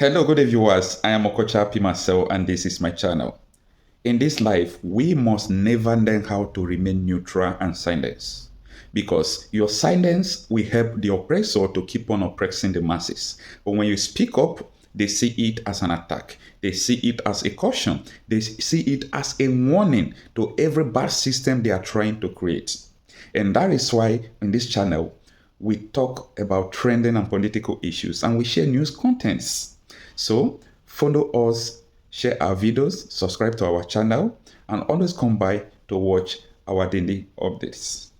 Hello, good day viewers. I am Okocha P. Marcel and this is my channel. In this life, we must never learn how to remain neutral and silent. Because your silence will help the oppressor to keep on oppressing the masses. But when you speak up, they see it as an attack. They see it as a caution. They see it as a warning to every bad system they are trying to create. And that is why in this channel, we talk about trending and political issues and we share news contents. So follow us, share our videos, subscribe to our channel, and always come by to watch our daily updates.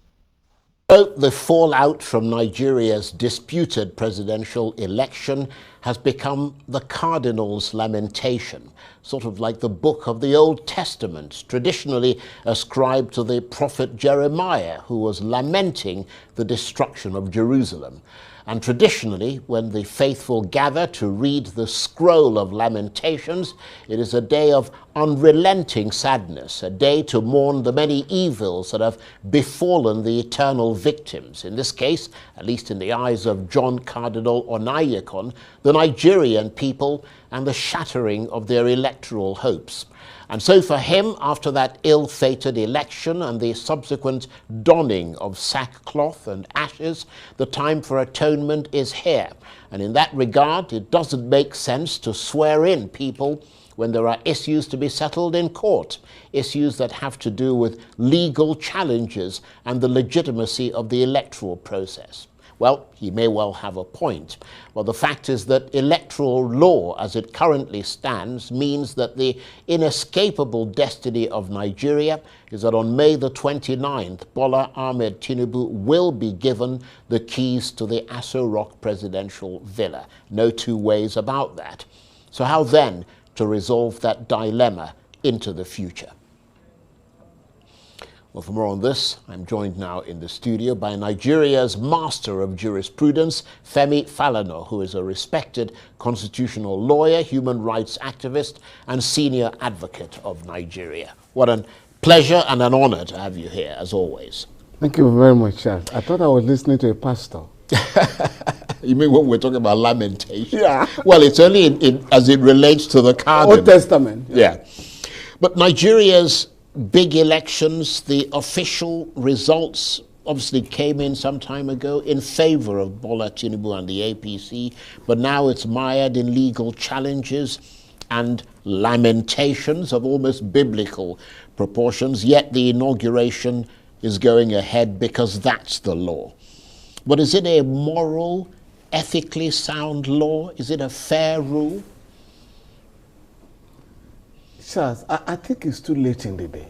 The fallout from Nigeria's disputed presidential election has become the cardinal's lamentation, sort of like the book of the Old Testament, traditionally ascribed to the prophet Jeremiah, who was lamenting the destruction of Jerusalem. And traditionally, when the faithful gather to read the scroll of Lamentations, it is a day of unrelenting sadness, a day to mourn the many evils that have befallen the eternal victims. In this case, at least in the eyes of John Cardinal Onayekon, the Nigerian people and the shattering of their electoral hopes. And so for him, after that ill-fated election and the subsequent donning of sackcloth and ashes, the time for atonement is here. And in that regard, it doesn't make sense to swear in people when there are issues to be settled in court, issues that have to do with legal challenges and the legitimacy of the electoral process. Well, he may well have a point. Well, the fact is that electoral law, as it currently stands, means that the inescapable destiny of Nigeria is that on May the 29th, Bola Ahmed Tinubu will be given the keys to the Aso Rock presidential villa. No two ways about that. So how then to resolve that dilemma into the future? Well, for more on this, I'm joined now in the studio by Nigeria's master of jurisprudence, Femi Falana, who is a respected constitutional lawyer, human rights activist, and senior advocate of Nigeria. What a pleasure and an honor to have you here, as always. Thank you very much, Charles. I thought I was listening to a pastor. You mean when we're talking about lamentation? Yeah. Well, it's only as it relates to the cardinal. Old Testament. Yeah. But Nigeria's big elections, the official results obviously came in some time ago in favor of Bola Tinubu and the APC, but now it's mired in legal challenges and lamentations of almost biblical proportions, yet the inauguration is going ahead because that's the law. But is it a moral, ethically sound law? Is it a fair rule? Charles, I think it's too late in the day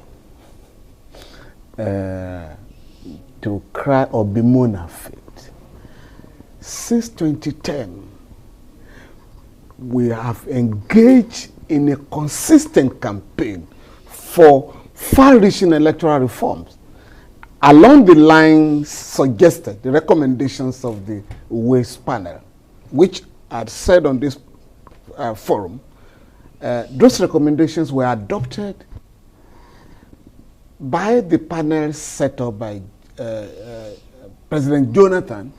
to cry or bemoan our fate. Since 2010, we have engaged in a consistent campaign for far-reaching electoral reforms along the lines suggested, the recommendations of the Waste panel, which I had said on this forum. Those recommendations were adopted by the panel set up by President Jonathan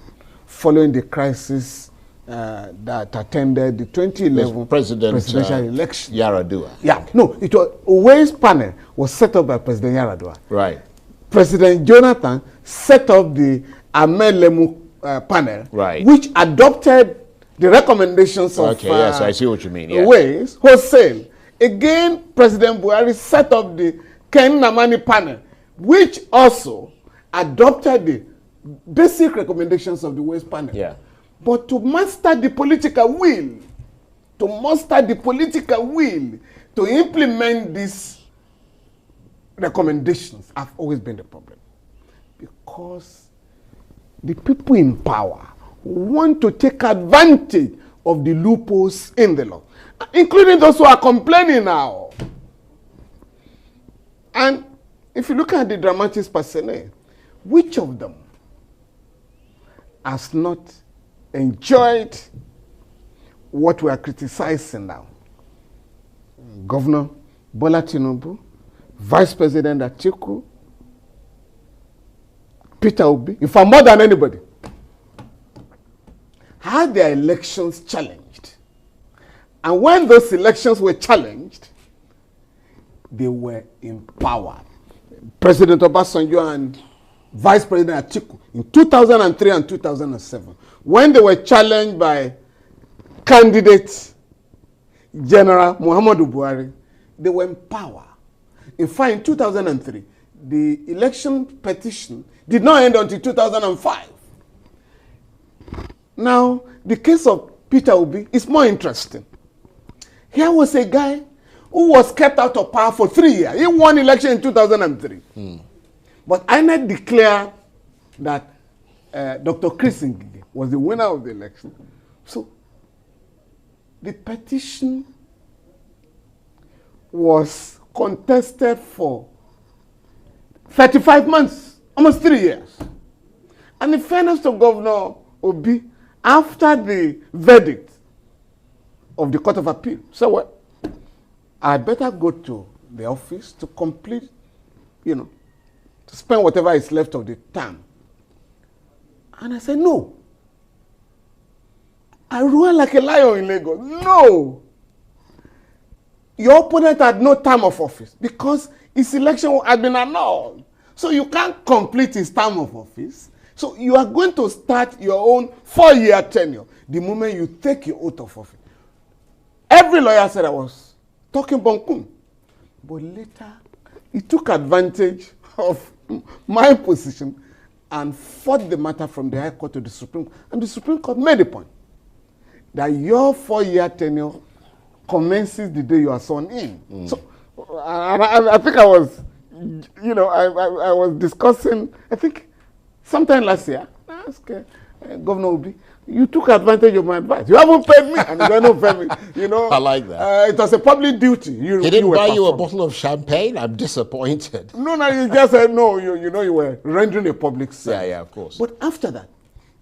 following the crisis that attended the 2011 presidential election. Yaradua. Yeah, no, it was Waste panel was set up by President Yaradua. Right. President Jonathan set up the Ahmed Lemu panel, right, which adopted the recommendations of yes, I see what you mean. Yeah. Ways wholesale. Again, President Buhari set up the Ken Namani panel, which also adopted the basic recommendations of the Ways panel. Yeah. But to master the political will, to implement these recommendations have always been the problem. Because the people in power want to take advantage of the loopholes in the law, including those who are complaining now. And if you look at the dramatics personnel, which of them has not enjoyed what we are criticizing now? Governor Bola Tinubu, Vice President Atiku, Peter Obi, in fact more than anybody, had their elections challenged And when those elections were challenged, they were empowered. President Obasanjo and Vice President Atiku in 2003 and 2007, when they were challenged by candidate General Muhammadu Buhari, they were empowered. In fact, in 2003, the election petition did not end until 2005. Now, the case of Peter Obi is more interesting. Here was a guy who was kept out of power for 3 years. He won election in 2003. But INEC declared that Dr. Chris Ngige was the winner of the election. So the petition was contested for 35 months, almost 3 years. And in fairness to Governor Obi, after the verdict of the Court of Appeal, so well, I better go to the office to complete, to spend whatever is left of the term. And I said, no. I roared like a lion in Lagos. No. Your opponent had no term of office because his election had been annulled. So you can't complete his term of office. So you are going to start your own 4-year tenure the moment you take your oath of office. Every lawyer said I was talking bonkum. But later, he took advantage of my position and fought the matter from the High Court to the Supreme Court. And the Supreme Court made a point that your 4-year tenure commences the day you are sworn in. So I think I was, I was discussing, I think sometime last year, I asked Governor Obi, you took advantage of my advice. You haven't paid me. And you don't pay me. I like that. It was a public duty. He didn't buy you a bottle of champagne? I'm disappointed. No, you just said no. You were rendering a public service. Yeah, of course. But after that,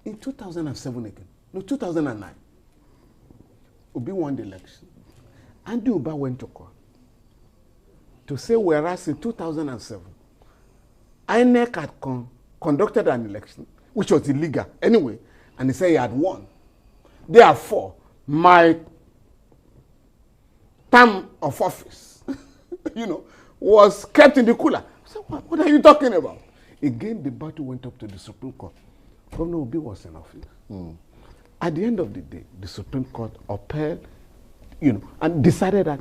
in 2007 again, 2009, Obi won the election. Andy Uba went to court to say whereas in 2007, INEC had conducted an election, which was illegal anyway, and he said he had won. Therefore, my term of office, was kept in the cooler. I said, what are you talking about? Again, the battle went up to the Supreme Court. Governor Obi was in office. At the end of the day, the Supreme Court upheld, and decided that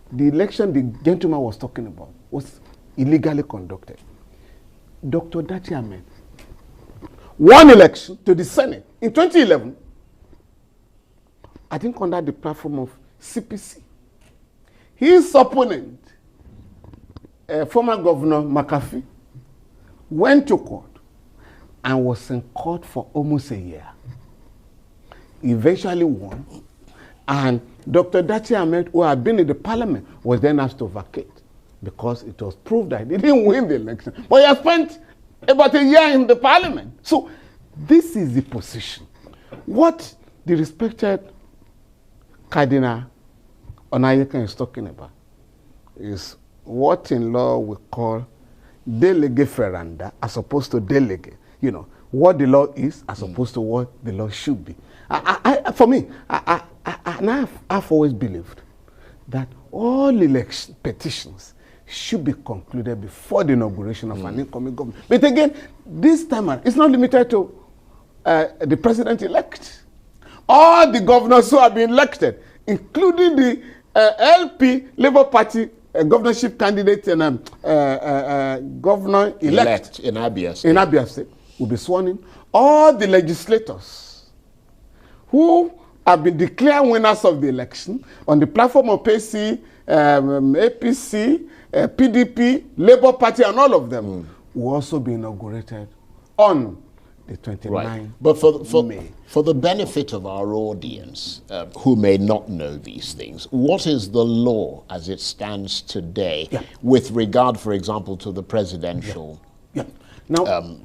the election the gentleman was talking about was illegally conducted. Dr. Dachi Ahmed won election to the Senate in 2011, I think under the platform of CPC. His opponent, former Governor McAfee, went to court and was in court for almost a year. Eventually won, and Dr. Dachi Ahmed, who had been in the parliament, was then asked to vacate because it was proved that he didn't win the election. But he had spent about a year in the parliament. So this is the position. What the respected Cardinal Onayeka is talking about is what in law we call delege ferenda as opposed to delege. What the law is as opposed to what the law should be. For me, I've always believed that all election petitions should be concluded before the inauguration of an incoming government. But again, this time it's not limited to the president-elect. All the governors who have been elected, including the LP Labour Party governorship candidate and governor-elect in Abia State. In Abia State will be sworn in. All the legislators who have been declared winners of the election on the platform of APC, PDP, Labour Party, and all of them will also be inaugurated on the 29th right. But for the benefit of our audience who may not know these things, what is the law as it stands today with regard, for example, to the presidential now,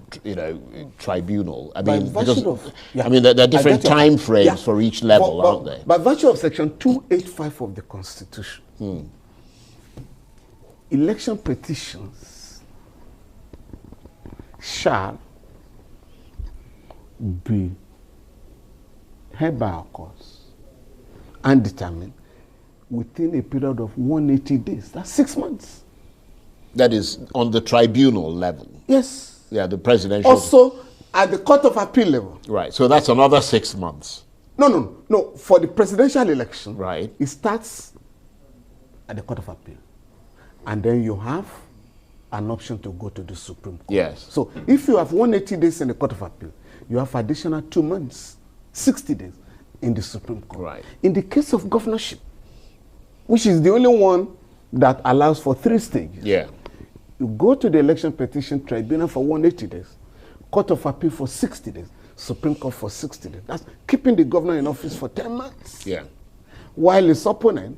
tribunal? I mean, there are different time frames for each level, aren't there? By virtue of Section 285 of the Constitution, election petitions shall be heard by our courts and determined within a period of 180 days. That's 6 months. That is on the tribunal level. Yes. Yeah, the presidential. Also, at the Court of Appeal level. Right, so that's another 6 months. No. For the presidential election, Right. it starts at the Court of Appeal. And then you have an option to go to the Supreme Court. Yes. So if you have 180 days in the Court of Appeal, you have additional 2 months, 60 days in the Supreme Court. Right. In the case of governorship, which is the only one that allows for 3 stages, Yeah. you go to the election petition tribunal for 180 days, Court of Appeal for 60 days, Supreme Court for 60 days. That's keeping the governor in office for 10 months. Yeah. While his opponent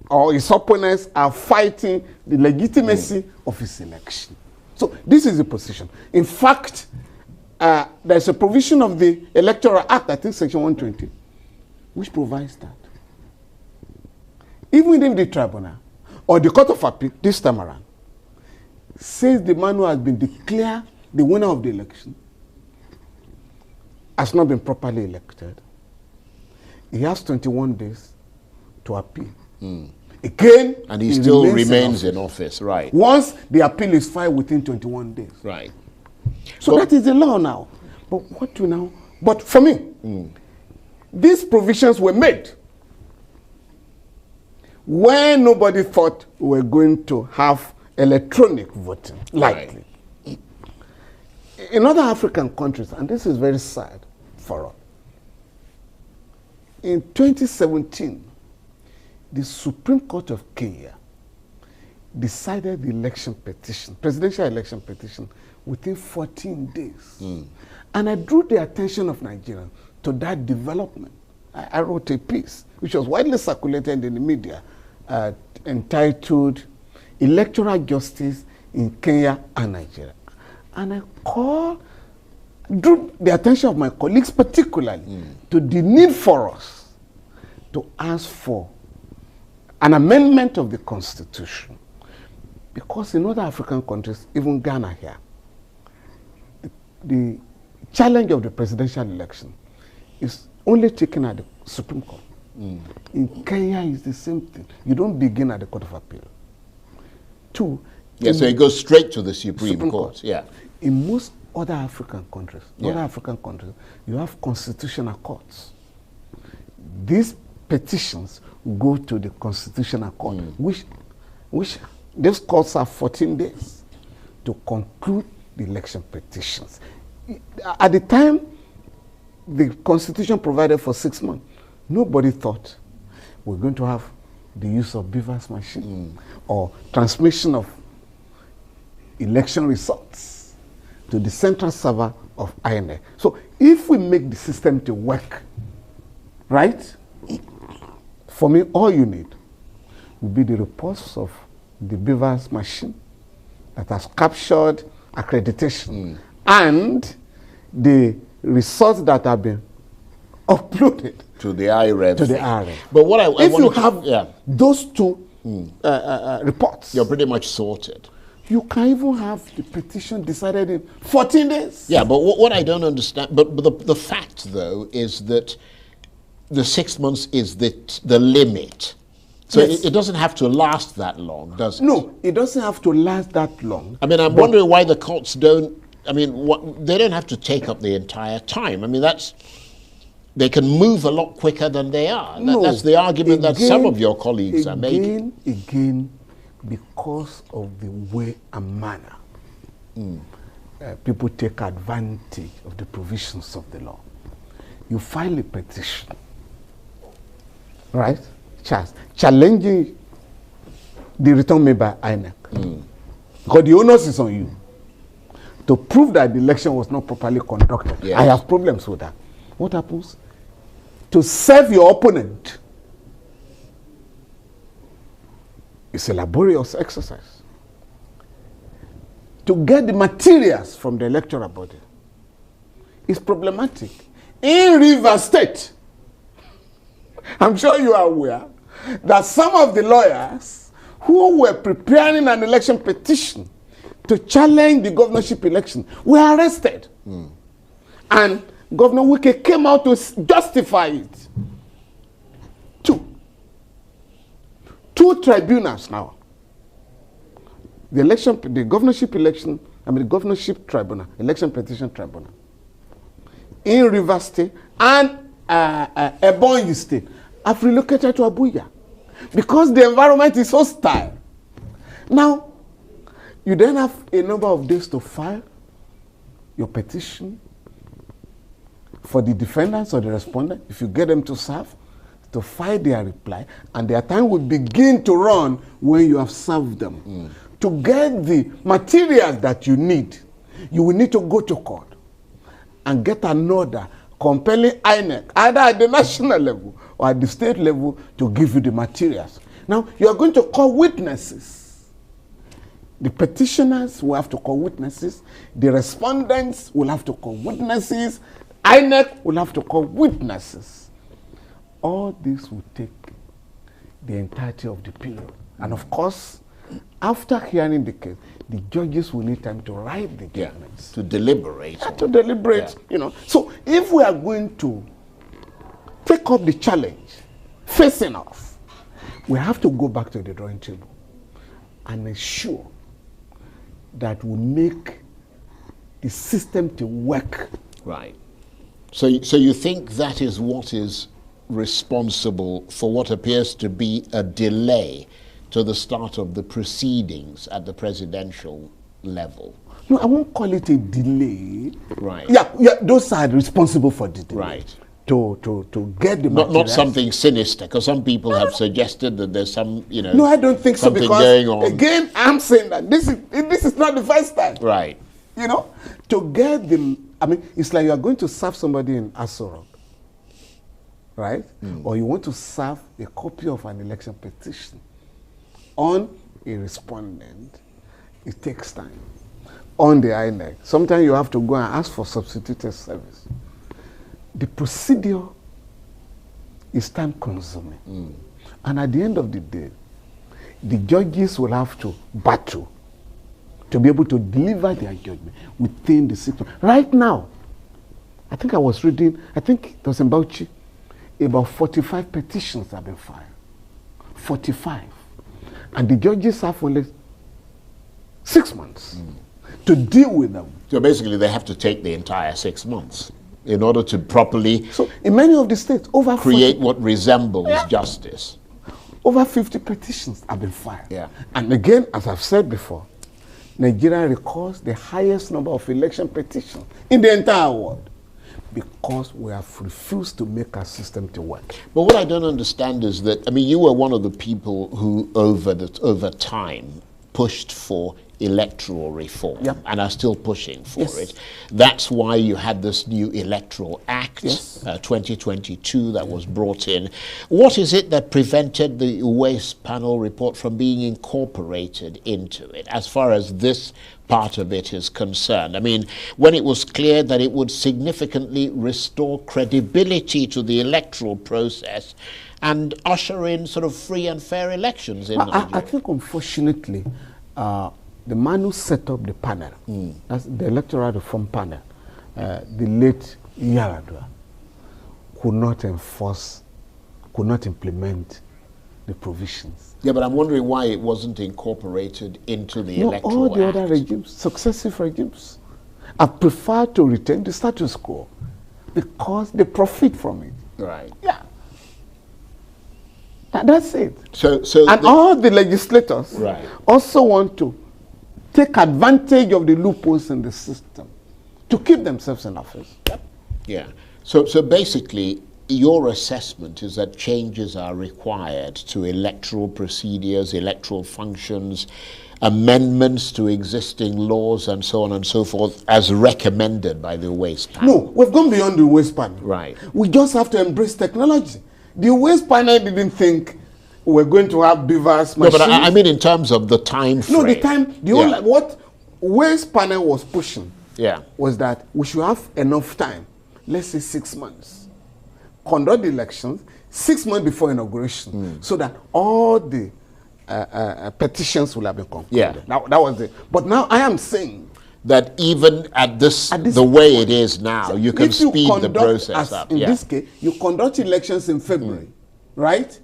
or his opponents are fighting the legitimacy of his election. So this is the position. In fact, there's a provision of the Electoral Act, I think Section 120, which provides that. Even if the tribunal or the Court of Appeal this time around says the man who has been declared the winner of the election has not been properly elected, he has 21 days to appeal. Again, And he still remains in office, right. Once the appeal is filed within 21 days. Right. So that is the law now. But what do now? But for me, these provisions were made when nobody thought we were going to have electronic voting, likely. Right. In other African countries, and this is very sad for us, in 2017, the Supreme Court of Kenya decided the election petition, presidential election petition, within 14 days. And I drew the attention of Nigerians to that development. I wrote a piece, which was widely circulated in the media, entitled Electoral Justice in Kenya and Nigeria. And I drew the attention of my colleagues particularly to the need for us to ask for an amendment of the Constitution. Because in other African countries, even Ghana here, the challenge of the presidential election is only taken at the Supreme Court. In Kenya, it's the same thing. You don't begin at the Court of Appeal. 2, Yeah, so it goes straight to the Supreme Court. Yeah. In most other African countries, Yeah. you have constitutional courts. These petitions go to the Constitutional Court, which these courts have 14 days to conclude the election petitions. At the time, the Constitution provided for 6 months. Nobody thought we're going to have the use of beavers machine or transmission of election results to the central server of INEC. So if we make the system to work, right, for me, all you need will be the reports of the beavers machine that has captured accreditation and the results that have been uploaded To the IREV. to the IREV. But what I If you wanted to- have yeah, those two reports, you're pretty much sorted. you can even have the petition decided in 14 days. Yeah, but what I don't understand, but the fact though is that the 6 months is the limit. So Yes. it doesn't have to last that long, does it? No, it doesn't have to last that long. I mean, I'm wondering why the courts don't, I mean, they don't have to take up the entire time. I mean, they can move a lot quicker than they are. No, That's the argument that some again- of your colleagues are making. Again, because of the way and manner people take advantage of the provisions of the law. You file a petition, right, Charles, challenging the return made by INEC. Because the onus is on you to prove that the election was not properly conducted. Yes. I have problems with that. What happens? To serve your opponent is a laborious exercise. To get the materials from the electoral body is problematic. In Rivers State, I'm sure you are aware that some of the lawyers who were preparing an election petition to challenge the governorship election were arrested. And Governor Wike came out to justify it. 2, 2 tribunals now. The governorship election, the governorship tribunal, election petition tribunal, in Rivers State and Ebonyi State, have relocated to Abuja because the environment is hostile. Now, you then have a number of days to file your petition for the defendants or the respondent, if you get them to serve, to file their reply, and their time will begin to run when you have served them. To get the materials that you need, you will need to go to court and get an order compelling INEC, either at the national level or at the state level, to give you the materials. Now, you are going to call witnesses. The petitioners will have to call witnesses. The respondents will have to call witnesses. INEC will have to call witnesses. All this will take the entirety of the period. And of course, after hearing the case, the judges will need time to write the judgments. To deliberate. To deliberate, you know. So if we are going to take up the challenge facing us, we have to go back to the drawing table and ensure that we make the system to work. Right. So you think that is what is responsible for what appears to be a delay to the start of the proceedings at the presidential level? No, I won't call it a delay. Right. Yeah, those are responsible for the delay. Right. To get the not something sinister, because some people have suggested that there's some, you know. No, I don't think so, something because going on. Again, I'm saying that this is not the first time. Right. You know, to get the, it's like you are going to serve somebody in Aso Rock, right? Or you want to serve a copy of an election petition on a respondent. It takes time. On the INEC, sometimes you have to go and ask for substituted service. The procedure is time consuming. And at the end of the day, the judges will have to battle to be able to deliver their judgment within the 6 months. Right now, I think I was reading, I think it was in Bauchi, about 45 petitions have been filed. 45. And the judges have only 6 months to deal with them. So basically they have to take the entire 6 months in order to properly in many of the states, create what resembles justice. Over 50 petitions have been filed. Yeah. And again, as I've said before, Nigeria records the highest number of election petitions in the entire world because we have refused to make our system to work. But what I don't understand is that, you were one of the people who over time pushed for electoral reform and are still pushing for it. That's why you had this new Electoral Act 2022 that was brought in. What is it that prevented the Waste Panel report from being incorporated into it as far as this part of it is concerned? When it was clear that it would significantly restore credibility to the electoral process and usher in sort of free and fair elections in Nigeria. I think, unfortunately, the man who set up the panel, that's the electoral reform panel, the late Yaradua, could not implement the provisions. Yeah, but I'm wondering why it wasn't incorporated into the Electoral all the Act. other regimes, successive regimes, have preferred to retain the status quo because they profit from it. Right. Yeah. That's it. So all the legislators Right. also want to take advantage of the loopholes in the system to keep themselves in office. Yeah. So basically, your assessment is that changes are required to electoral procedures, electoral functions, amendments to existing laws, and so on and so forth, as recommended by the Waste Panel. No, we've gone beyond the Waste Panel. Right. We just have to embrace technology. The Waste Panel didn't think we're going to have beavers, machines. No, but I mean in terms of the time frame. No, the time, what Waste Panel was pushing was that we should have enough time, let's say 6 months, conduct the elections 6 months before inauguration, so that all the petitions will have been concluded. Yeah. That was it. But now I am saying that even at this the way it is now, you can speed the process up. In this case, you conduct elections in February, right?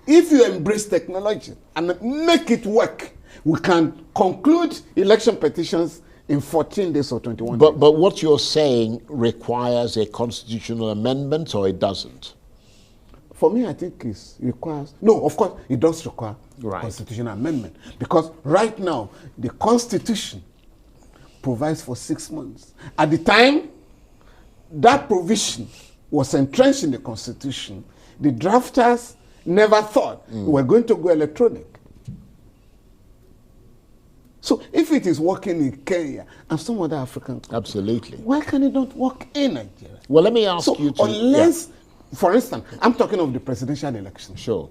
if you embrace technology and make it work, we can conclude election petitions in 14 days or 21 days. But what you're saying requires a constitutional amendment, or it doesn't? For me, I think it requires, no, of course, it does require constitutional amendment. Because right now, the Constitution provides for 6 months. At the time that provision was entrenched in the Constitution, the drafters never thought we're going to go electronic. So if it is working in Kenya and some other African countries, absolutely, why can it not work in Nigeria? Well, let me ask you to... Unless, for instance, I'm talking of the presidential election. Sure.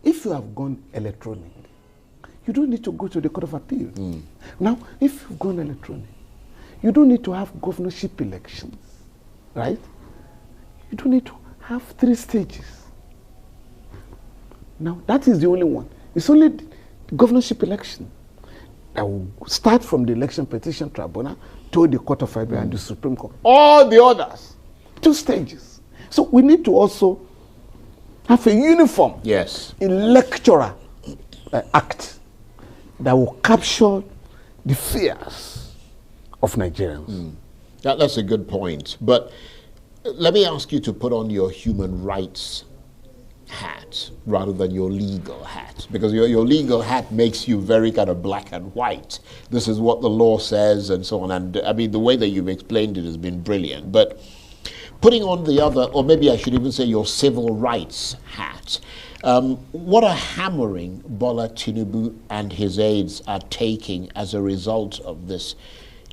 If you have gone electronic, you don't need to go to the Court of Appeal. Now, if you've gone electronic, you don't need to have governorship elections, right? You don't need to have 3 stages. Now, that is the only one. It's only the governorship election that will start from the election petition tribunal to the Court of Appeal and the Supreme Court. All the others, 2 stages. So we need to also have a uniform electoral act that will capture the fears of Nigerians. That's a good point. But let me ask you to put on your human rights hat rather than your legal hat, because your legal hat makes you very kind of black and white. This is what the law says and so on. And I mean, the way that you've explained it has been brilliant. But putting on the other, or maybe I should even say your civil rights hat, what a hammering Bola Tinubu and his aides are taking as a result of this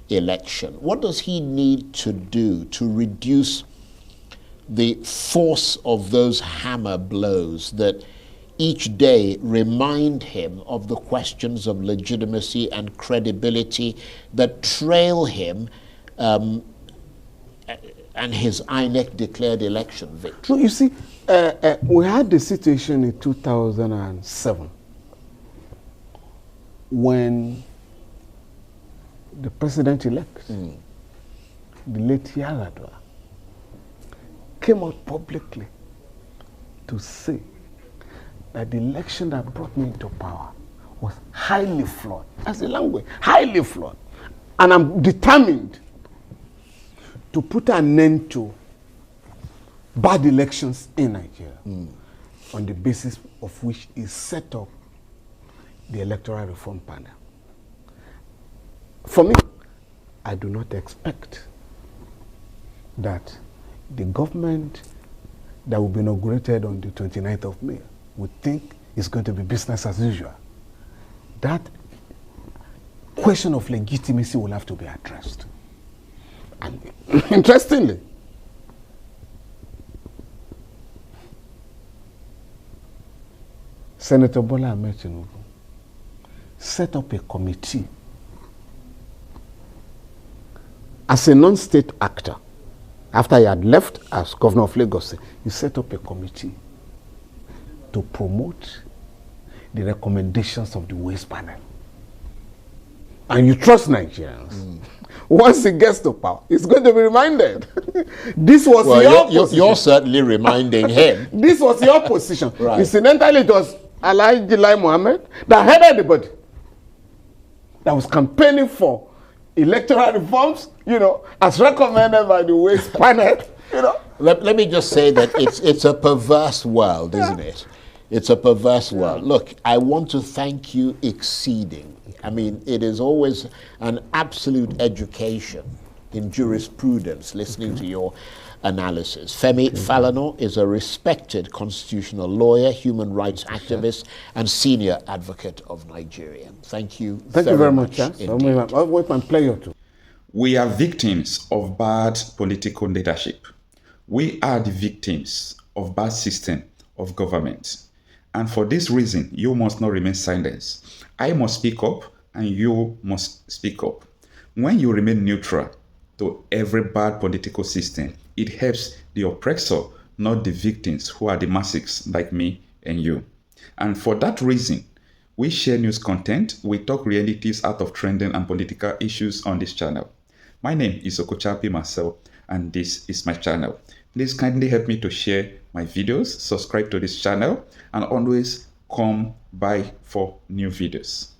election. What does he need to do to reduce the force of those hammer blows that each day remind him of the questions of legitimacy and credibility that trail him and his INEC declared election victory? No, you see, we had the situation in 2007 when the president-elect, the late Yaradua, came out publicly to say that the election that brought me into power was highly flawed. That's the language, highly flawed. And I'm determined to put an end to bad elections in Nigeria on the basis of which is set up the Electoral Reform Panel. For me, I do not expect that the government that will be inaugurated on the 29th of May would think it's going to be business as usual. That question of legitimacy will have to be addressed. And interestingly, Senator Bola Ahmed Tinubu set up a committee as a non-state actor. After he had left as governor of Lagos, he set up a committee to promote the recommendations of the Ways Panel. And you trust Nigerians. Once he gets to power, he's going to be reminded. This was your position. You're certainly reminding him. This was your position. Right. Incidentally, it was Alhaji Lai Mohammed that headed the body that was campaigning for electoral reforms, you know, as recommended by the Ways Panel, you know. Let me just say that it's a perverse world, isn't it? It's a perverse world. Look, I want to thank you exceedingly. I mean, it is always an absolute education in jurisprudence listening to your analysis. Femi Falana is a respected constitutional lawyer, human rights activist, and senior advocate of Nigeria. Thank you. Thank you very much. Always my pleasure too. We are victims of bad political leadership. We are the victims of bad system of government. And for this reason, you must not remain silent. I must speak up and you must speak up. When you remain neutral to every bad political system, it helps the oppressor, not the victims who are the masses like me and you. And for that reason, we share news content, we talk realities out of trending and political issues on this channel. My name is Okochapi Marcel, and this is my channel. Please kindly help me to share my videos, subscribe to this channel, and always come by for new videos.